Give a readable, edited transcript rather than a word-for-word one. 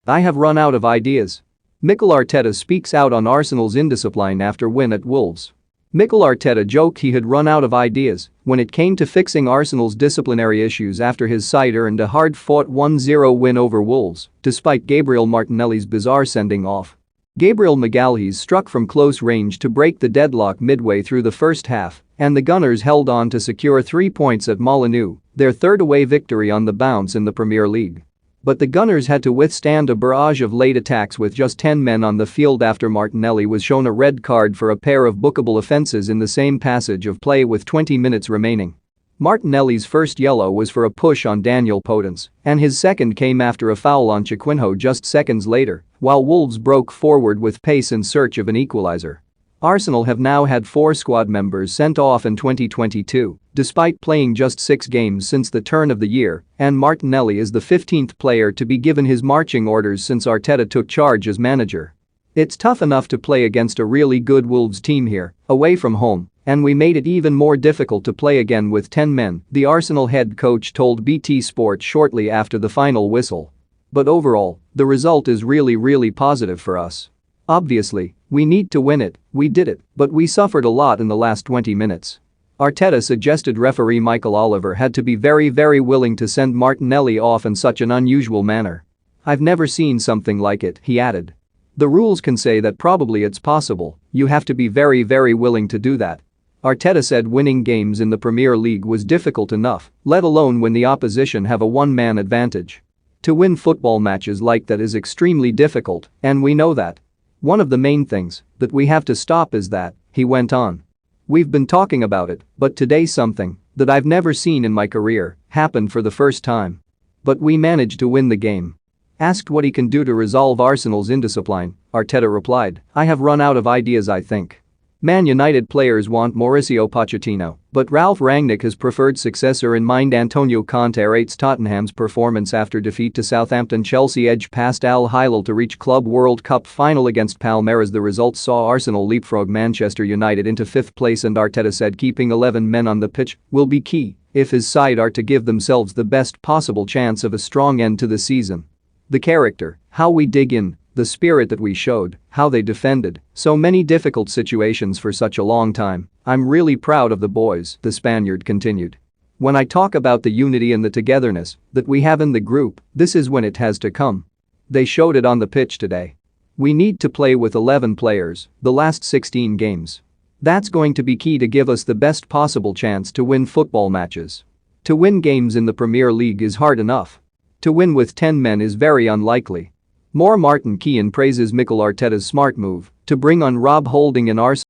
I have run out of ideas. Mikel Arteta speaks out on Arsenal's indiscipline after win at Wolves. Mikel Arteta joked he had run out of ideas when it came to fixing Arsenal's disciplinary issues after his side earned a hard-fought 1-0 win over Wolves, despite Gabriel Martinelli's bizarre sending off. Gabriel Magalhaes struck from close range to break the deadlock midway through the first half, and the Gunners held on to secure 3 points at Molineux, their third away victory on the bounce in the Premier League. But the Gunners had to withstand a barrage of late attacks with just 10 men on the field after Martinelli was shown a red card for a pair of bookable offences in the same passage of play with 20 minutes remaining. Martinelli's first yellow was for a push on Daniel Podence, and his second came after a foul on Chiquinho just seconds later, while Wolves broke forward with pace in search of an equaliser. Arsenal have now had 4 squad members sent off in 2022, despite playing just 6 games since the turn of the year, and Martinelli is the 15th player to be given his marching orders since Arteta took charge as manager. It's tough enough to play against a really good Wolves team here, away from home, and we made it even more difficult to play again with 10 men, the Arsenal head coach told BT Sport shortly after the final whistle. But overall, the result is really positive for us. Obviously, we need to win it, we did it, but we suffered a lot in the last 20 minutes. Arteta suggested referee Michael Oliver had to be very willing to send Martinelli off in such an unusual manner. I've never seen something like it, he added. The rules can say that probably it's possible, you have to be very willing to do that. Arteta said winning games in the Premier League was difficult enough, let alone when the opposition have a one-man advantage. To win football matches like that is extremely difficult, and we know that. One of the main things that we have to stop is that, he went on. We've been talking about it, but today something that I've never seen in my career happened for the first time. But we managed to win the game. Asked what he can do to resolve Arsenal's indiscipline, Arteta replied, I have run out of ideas I think. Man United players want Mauricio Pochettino, but Ralf Rangnick has preferred successor in mind. Antonio Conte rates Tottenham's performance after defeat to Southampton. Chelsea edge past Al Hilal to reach Club World Cup final against Palmeiras. The results saw Arsenal leapfrog Manchester United into 5th place, and Arteta said keeping 11 men on the pitch will be key if his side are to give themselves the best possible chance of a strong end to the season. The character, how we dig in, the spirit that we showed, how they defended so many difficult situations for such a long time. I'm really proud of the boys, the Spaniard continued. When I talk about the unity and the togetherness that we have in the group, this is when it has to come. They showed it on the pitch today. We need to play with 11 players the last 16 games. That's going to be key to give us the best possible chance to win football matches. To win games in the Premier League is hard enough. To win with 10 men is very unlikely. Martin Keown praises Mikel Arteta's smart move to bring on Rob Holding in Arsenal.